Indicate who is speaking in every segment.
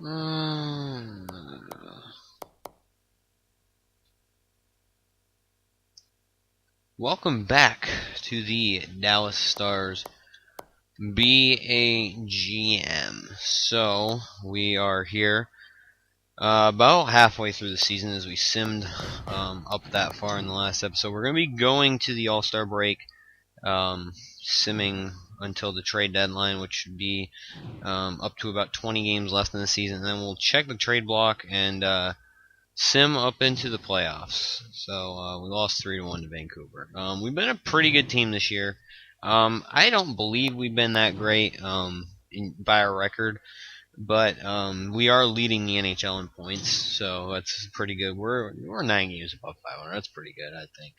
Speaker 1: Um, Welcome back to the Dallas Stars BAGM. So, we are here about halfway through the season as we simmed up that far in the last episode. We're going to be going to the All-Star break, simming until the trade deadline, which should be up to about 20 games left in the season. And then we'll check the trade block and sim up into the playoffs. So we lost 3-1 to Vancouver. We've been a pretty good team this year. I don't believe we've been that great by our record, but we are leading the NHL in points, so that's pretty good. We're 9 games above 500. That's pretty good, I think.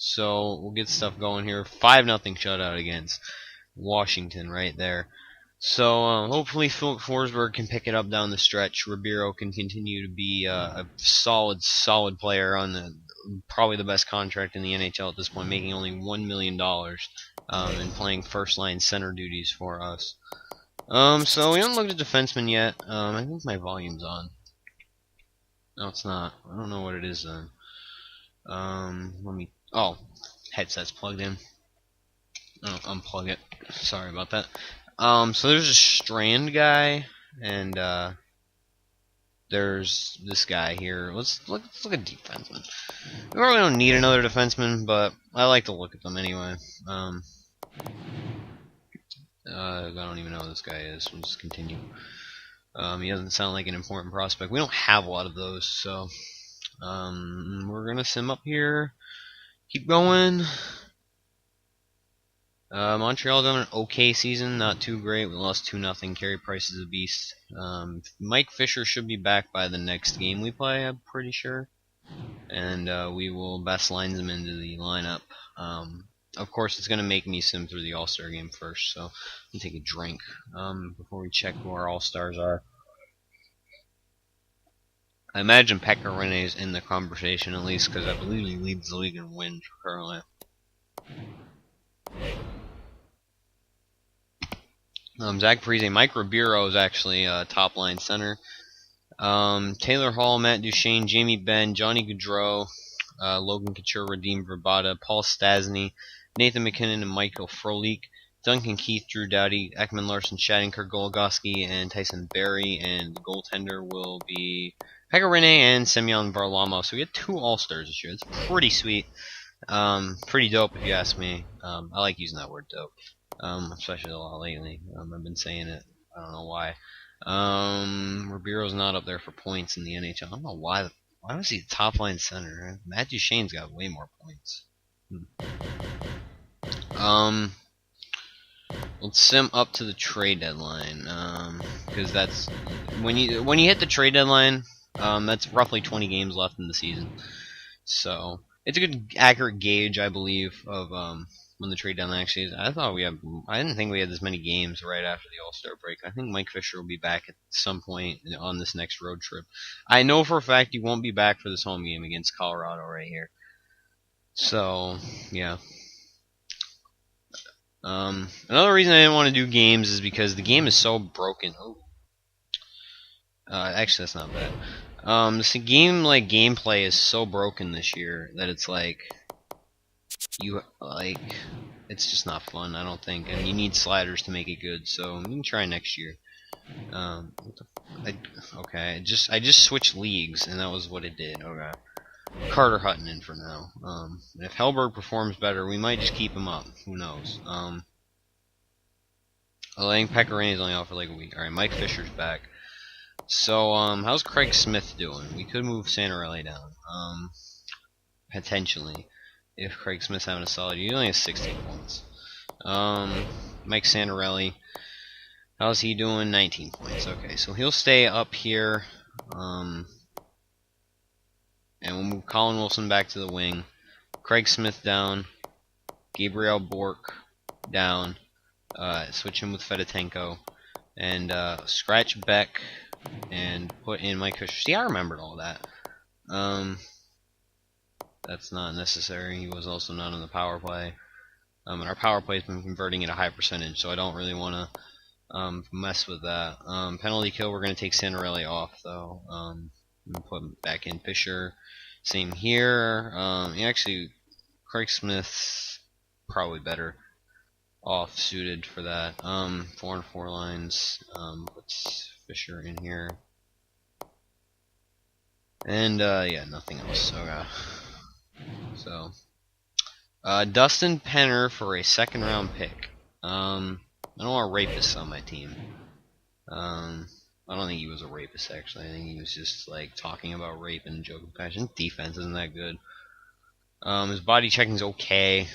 Speaker 1: So we'll get stuff going here. 5-0 shutout against Washington right there. So hopefully Philip Forsberg can pick it up down the stretch. Ribeiro can continue to be a solid player on probably the best contract in the NHL at this point, making only $1 million and playing first line center duties for us. So we haven't looked at defensemen yet. I think my volume's on. No, it's not. I don't know what it is then. Let me. Oh, headset's plugged in. Oh, unplug it. Sorry about that. So there's a Strand guy, and there's this guy here. Let's look at defensemen. We really don't need another defenseman, but I like to look at them anyway. I don't even know who this guy is. We'll just continue. He doesn't sound like an important prospect. We don't have a lot of those, so we're gonna sim up here. Keep going. Montreal done an okay season, not too great. We lost 2-0. Carey Price is a beast. Mike Fisher should be back by the next game we play, I'm pretty sure. And we will best lines him into the lineup. Of course, it's going to make me sim through the All-Star game first, so let me take a drink before we check who our All-Stars are. I imagine Pekka Rinne is in the conversation, at least, because I believe he leads the league in wins currently. Zach Parise, Mike Ribeiro is actually top line center. Taylor Hall, Matt Duchene, Jamie Benn, Johnny Gaudreau, Logan Couture, Radim Verbata, Paul Stastny, Nathan McKinnon, and Michael Frolik, Duncan Keith, Drew Doughty, Ekman Larson, Shattenkirk, Goligoski, and Tyson Berry, and the goaltender will be Pekka Rinne and Semyon Varlamov. So we get 2 All-Stars this year. It's pretty sweet. Pretty dope if you ask me. I like using that word dope. Especially a lot lately. I've been saying it. I don't know why. Ribeiro's not up there for points in the NHL. I don't know why. Why was he top line center? Matt Duchene's got way more points. Let's sim up to the trade deadline. Because that's when you hit the trade deadline. That's roughly 20 games left in the season. So it's a good accurate gauge, I believe, of when the trade deadline actually is. I didn't think we had this many games right after the All-Star break. I think Mike Fisher will be back at some point on this next road trip. I know for a fact he won't be back for this home game against Colorado right here. So, yeah. Another reason I didn't want to do games is because the game is so broken. Actually, that's not bad. This game, gameplay is so broken this year that it's it's just not fun, I don't think, and you need sliders to make it good, so we can try next year. Okay, I just switched leagues, and that was what it did. Okay. Carter Hutton in for now. If Hellberg performs better, we might just keep him up. Who knows? I think Pekka Rinne is only out for like a week. Alright, Mike Fisher's back. So, how's Craig Smith doing? We could move Santorelli down. Potentially. If Craig Smith's having a solid year. He only has 16 points. Mike Santorelli. How's he doing? 19 points. Okay, so he'll stay up here. And we'll move Colin Wilson back to the wing. Craig Smith down. Gabriel Bork down. Switch him with Fedotenko. And scratch Beck. And put in Mike Fisher. See, I remembered all that. That's not necessary. He was also not on the power play. And our power play has been converting at a high percentage, so I don't really want to Mess with that. Penalty kill, we're going to take Santarelli off, though. Put him back in Fisher. Same here. Actually, Craig Smith's probably better off suited for that. 4 and 4 lines. Puts Fisher in here. And, yeah, nothing else. Okay. So, Dustin Penner for a second round pick. I don't want a rapist on my team. I don't think he was a rapist, actually. I think he was just, like, talking about rape and joking passion. Defense isn't that good. His body checking's okay.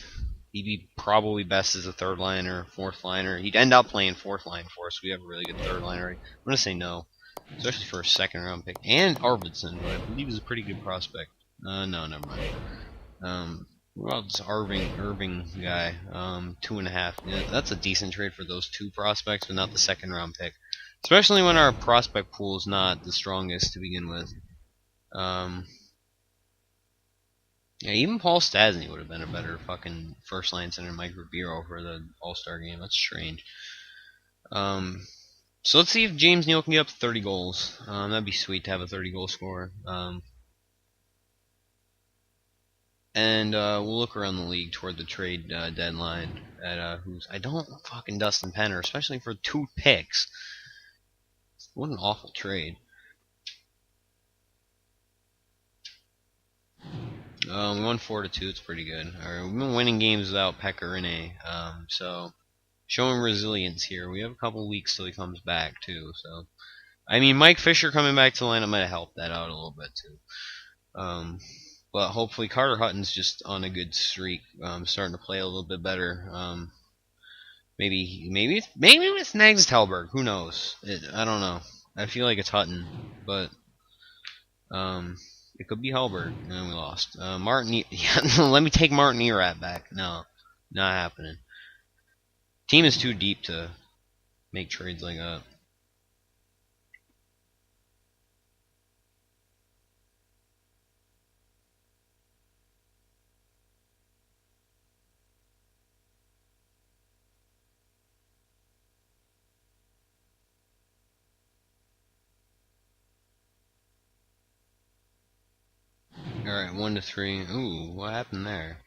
Speaker 1: He'd be probably best as a third liner, fourth liner. He'd end up playing fourth line for us. We have a really good third liner. I'm going to say no, especially for a second round pick. And Arvidsson, who I believe is a pretty good prospect. No, never mind. What about this Irving guy? 2.5. Yeah, that's a decent trade for those two prospects, but not the second round pick. Especially when our prospect pool is not the strongest to begin with. Yeah, even Paul Stastny would have been a better fucking first line center than Mike Ribeiro for the All-Star game. That's strange. So let's see if James Neal can get up to 30 goals. That'd be sweet to have a 30-goal scorer. And we'll look around the league toward the trade deadline at I don't fucking Dustin Penner, especially for 2 picks. What an awful trade. We won 4-2. It's pretty good. Alright, we've been winning games without Pecorine. So showing resilience here. We have a couple weeks till he comes back too. So I mean, Mike Fisher coming back to the lineup might have helped that out a little bit too. But hopefully Carter Hutton's just on a good streak, starting to play a little bit better. Maybe with Nags Telberg. Who knows? I don't know. I feel like it's Hutton, but it could be Hellberg, and we lost. Martin, let me take Martin Erat back. No, not happening. Team is too deep to make trades like that. Alright, 1-3. Ooh, what happened there?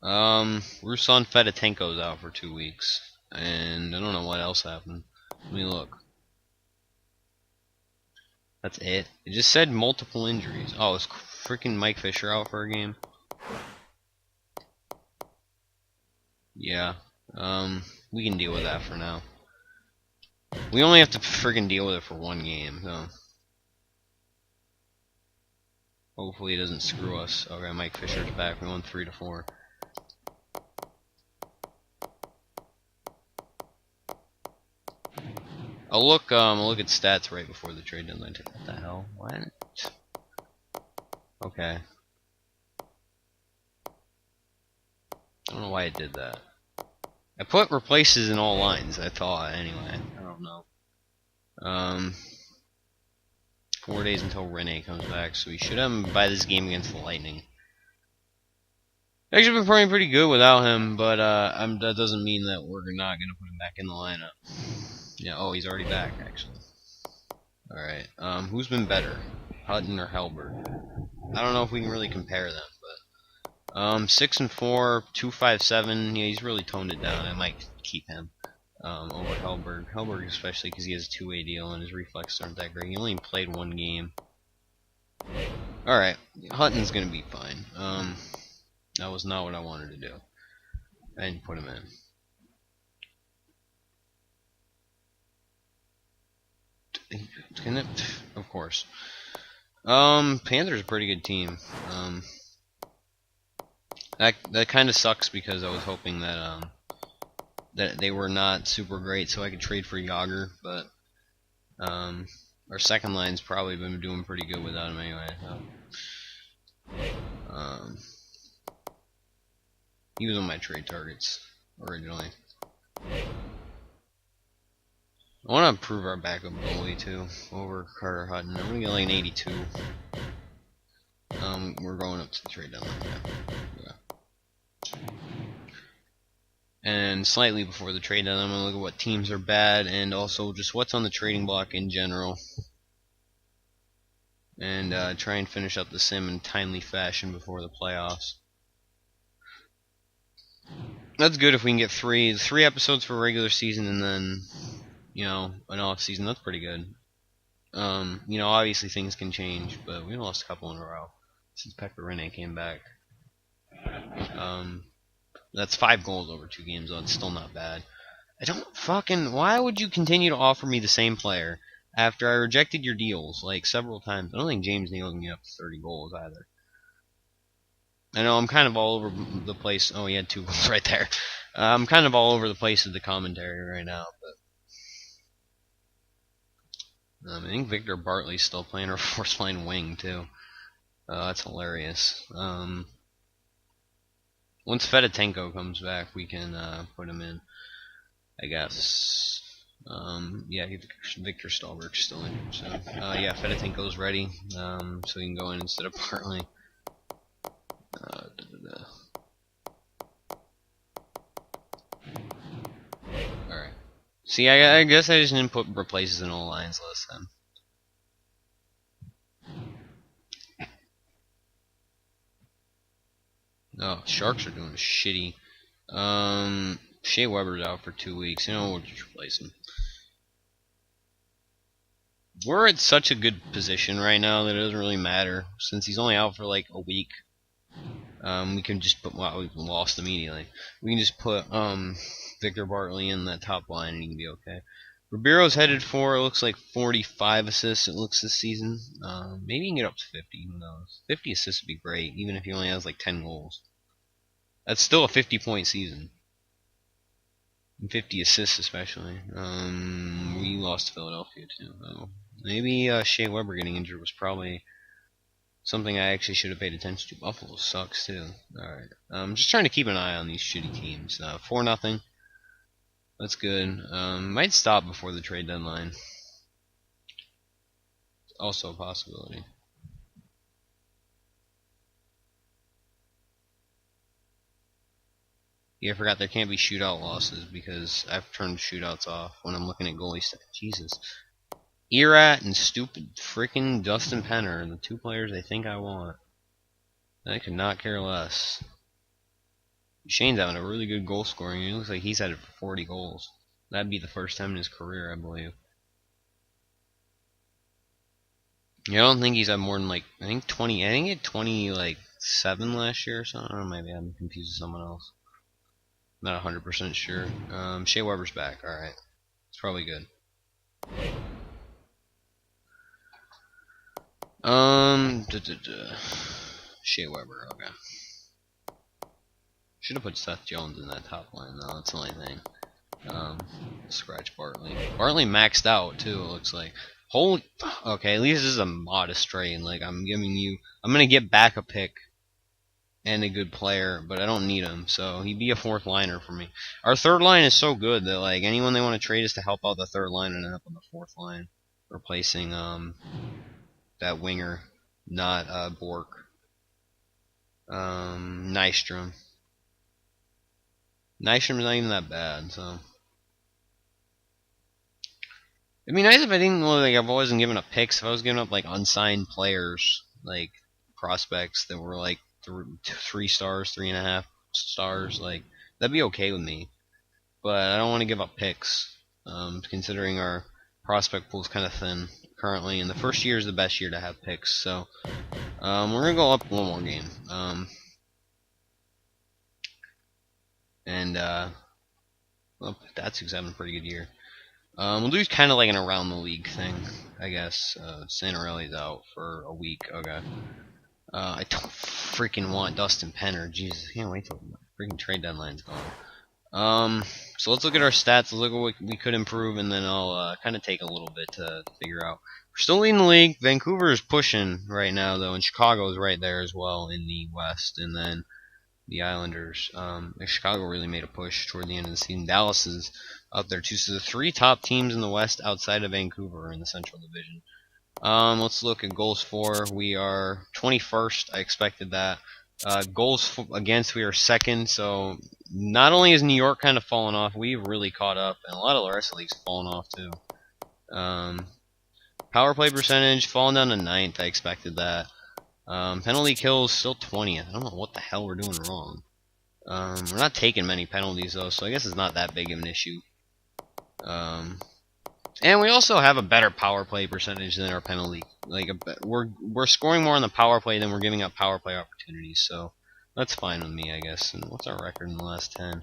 Speaker 1: Ruslan Fedotenko's out for 2 weeks. And I don't know what else happened. Let me look. That's it. It just said multiple injuries. Oh, is freaking Mike Fisher out for a game? Yeah. We can deal with that for now. We only have to freaking deal with it for 1 game, so. Hopefully it doesn't screw us. Okay, Mike Fisher's back. We won 3-4. I'll look at stats right before the trade deadline. What the hell? What? Okay. I don't know why it did that. I put replaces in all lines, I thought, anyway. I don't know. 4 days until Rene comes back, so we should have him by this game against the Lightning. Actually been playing pretty good without him, but that doesn't mean that we're not going to put him back in the lineup. Yeah, oh, he's already back, actually. Alright, who's been better? Hutton or Hellberg? I don't know if we can really compare them, but 6-4, 257. Yeah, he's really toned it down. I might keep him over Hellberg. Hellberg especially because he has a 2-way deal and his reflexes aren't that great. He only played 1 game. Alright, Hutton's gonna be fine. That was not what I wanted to do. I didn't put him in. Can it? Of course. Panthers a pretty good team. That kind of sucks because I was hoping that that they were not super great, so I could trade for Yager. But our second line's probably been doing pretty good without him anyway. So. He was on my trade targets originally. I want to improve our backup goalie too over Carter Hutton. I'm gonna get like an 82. We're going up to the trade deadline. Yeah. and slightly before the trade deadline, I'm going to look at what teams are bad and also just what's on the trading block in general. And try and finish up the sim in timely fashion before the playoffs. That's good if we can get three episodes for regular season and then, you know, an off season. That's pretty good. You know, obviously things can change, but we lost a couple in a row since Pecorine came back. That's 5 goals over 2 games, though. It's still not bad. I don't fucking... Why would you continue to offer me the same player after I rejected your deals, like, several times? I don't think James Neal can get up to 30 goals, either. I know I'm kind of all over the place. Oh, he had 2 goals right there. I'm kind of all over the place with the commentary right now, but... I think Victor Bartley's still playing our 4th-line wing, too. That's hilarious. Once Fedotenko comes back, we can put him in, I guess. Yeah, Victor Stalberg's still in. So, yeah, Fedotenko's ready, so he can go in instead of Bartley. Alright. See, I guess I just didn't put replaces in all lines last time. Oh, Sharks are doing shitty. Shea Weber's out for 2 weeks. You know, we'll just replace him. We're at such a good position right now that it doesn't really matter. Since he's only out for like a week, we can just put... Wow, we've lost immediately. We can just put Victor Bartley in that top line and he can be okay. Ribeiro's headed for, it looks like 45 assists, it looks, this season. Maybe he can get up to 50, who knows. 50 assists would be great, even if he only has like 10 goals. That's still a 50-point season. And 50 assists, especially. We lost to Philadelphia, too. Maybe Shea Weber getting injured was probably something I actually should have paid attention to. Buffalo sucks, too. Alright. I'm just trying to keep an eye on these shitty teams. 4-0. That's good. Might stop before the trade deadline. Also a possibility. Yeah, I forgot there can't be shootout losses because I've turned shootouts off when I'm looking at goalie stats. Jesus. Erat and stupid freaking Dustin Penner are the 2 players I think I want. I could not care less. Shane's having a really good goal scoring. It looks like he's headed for 40 goals. That'd be the first time in his career, I believe. Yeah, I don't think he's had more than like, I think 20, I think he had 27 last year or something. I don't know, maybe I'm confused with someone else. Not 100% sure. Shea Weber's back, alright. It's probably good. Shea Weber, okay. Should have put Seth Jones in that top line, though. That's the only thing. Scratch Bartley. Bartley maxed out, too, it looks like. Holy... Okay, at least this is a modest trade. Like, I'm gonna get back a pick and a good player, but I don't need him, so he'd be a 4th liner for me. Our 3rd line is so good that, like, anyone they want to trade is to help out the 3rd line and end up on the 4th line. Replacing, that winger, not, Bork. Nystrom. Nystrom's not even that bad, so... It'd be nice if I didn't, like, I've always been giving up picks. If I was giving up, like, unsigned players, like, prospects that were, like, 3 stars, 3.5 stars, like, that'd be okay with me. But I don't want to give up picks, considering our prospect pool is kind of thin currently, and the first year is the best year to have picks, so we're going to go up 1 more game. Well, Datsuk's having a pretty good year. We'll do kind of like an around the league thing, I guess. Santorelli's out for a week. Okay. I don't freaking want Dustin Penner. Jesus, I can't wait till the freaking trade deadline's gone. So let's look at our stats. Let's look at what we could improve, and then I'll kind of take a little bit to figure out. We're still leading the league. Vancouver is pushing right now, though, and Chicago is right there as well in the West, and then the Islanders. Chicago really made a push toward the end of the season. Dallas is up there too. So the 3 top teams in the West outside of Vancouver are in the Central Division. Let's look at goals for. We are 21st. I expected that. Goals against, we are second. So not only is New York kind of fallen off, we've really caught up, and a lot of the rest of the league's fallen off too. Power play percentage falling down to 9th. I expected that. Penalty kills still 20th. I don't know what the hell we're doing wrong. We're not taking many penalties though, so I guess it's not that big of an issue. And we also have a better power play percentage than our penalty. Like we're scoring more on the power play than we're giving up power play opportunities. So that's fine with me, I guess. And what's our record in the last 10?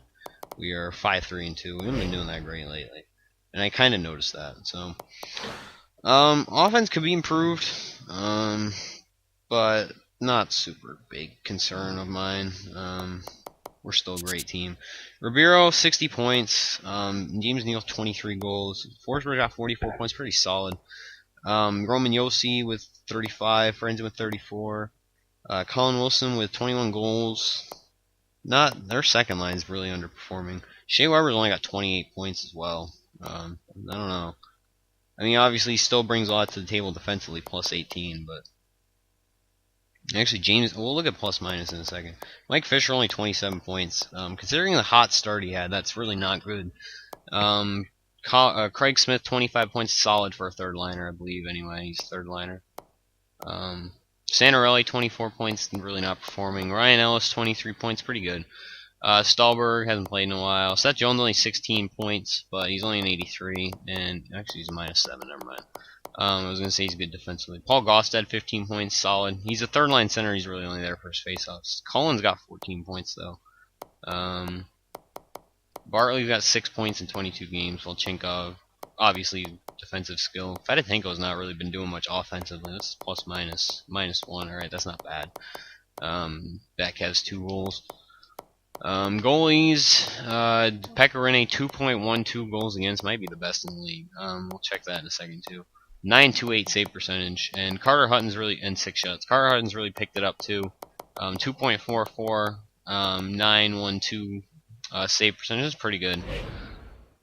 Speaker 1: We are 5-3-2. We haven't been doing that great lately, and I kind of noticed that. So offense could be improved, but not super big concern of mine. We're still a great team. Ribeiro, 60 points. James Neal, 23 goals. Forsberg got 44 points, pretty solid. Roman Yossi with 35. Frenzy with 34. Colin Wilson with 21 goals. Their second line is really underperforming. Shea Weber's only got 28 points as well. I don't know. I mean, obviously, he still brings a lot to the table defensively, plus 18, but actually, James, we'll look at plus minus in a second. Mike Fisher only 27 points. Considering the hot start he had, that's really not good. Craig Smith 25 points, solid for a third liner, I believe. Anyway, he's a third liner. Santorelli 24 points, really not performing. Ryan Ellis 23 points, pretty good. Stahlberg hasn't played in a while. Seth Jones only 16 points, but he's only an 83, and actually he's a -7. Never mind. I was going to say he's good defensively. Paul Gaustad, 15 points, solid. He's a third-line center. He's really only there for his faceoffs. Cullen's got 14 points, though. Bartley's got 6 points in 22 games. Volchenkov, obviously, defensive skill. Fedotenko's not really been doing much offensively. That's plus minus. -1. All right, that's not bad. Beck has 2 goals. Goalies, Pecorine, 2.12 goals against. Might be the best in the league. We'll check that in a second, too. 928 save percentage, and Carter Hutton's really, and 6 shots. Carter Hutton's really picked it up too. 2.44, 912 save percentage is pretty good.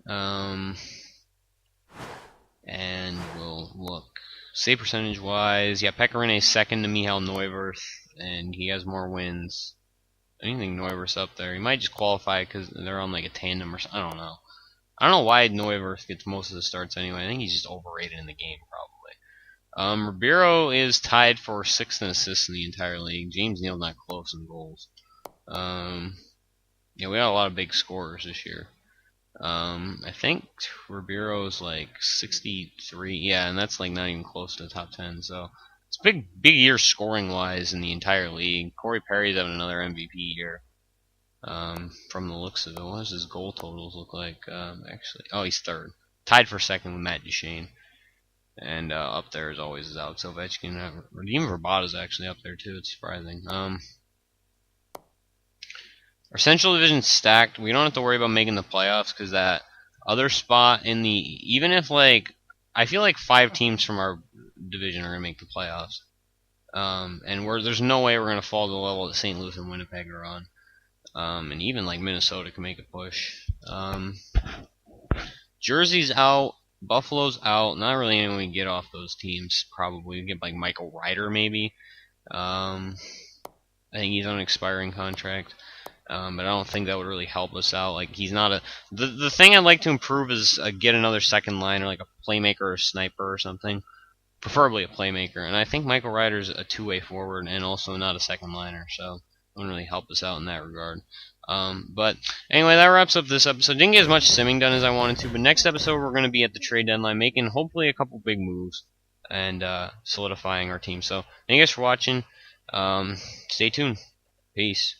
Speaker 1: And we'll look save percentage wise. Yeah, Pekarine's second to Michal Neuwirth, and he has more wins. I don't think Neuwirth's up there. He might just qualify because they're on like a tandem or something. I don't know. I don't know why Neuwirth gets most of the starts anyway. I think he's just overrated in the game, probably. Ribeiro is tied for 6th in assists in the entire league. James Neal's not close in goals. Yeah, we got a lot of big scorers this year. I think Ribeiro's like 63. Yeah, and that's like not even close to the top 10. So it's big year scoring-wise in the entire league. Corey Perry's having another MVP year. From the looks of it, what does his goal totals look like? Actually, oh, he's 3rd, tied for 2nd with Matt Duchene, and up there as always is Alex Ovechkin. Even Verbata's actually up there too. It's surprising. Our Central Division's stacked. We don't have to worry about making the playoffs because that other spot in the even if like I feel like 5 teams from our division are gonna make the playoffs, and there's no way we're gonna fall to the level that St. Louis and Winnipeg are on. And even like Minnesota can make a push. Jersey's out. Buffalo's out. Not really anyone we can get off those teams. Probably we get like Michael Ryder maybe. I think he's on an expiring contract. But I don't think that would really help us out. Like he's not a. The thing I'd like to improve is get another second liner, like a playmaker or a sniper or something. Preferably a playmaker. And I think Michael Ryder's a 2-way forward and also not a second liner. So wouldn't really help us out in that regard. But anyway, that wraps up this episode. Didn't get as much simming done as I wanted to, but next episode we're going to be at the trade deadline, making hopefully a couple big moves and solidifying our team. So thank you guys for watching. Stay tuned. Peace.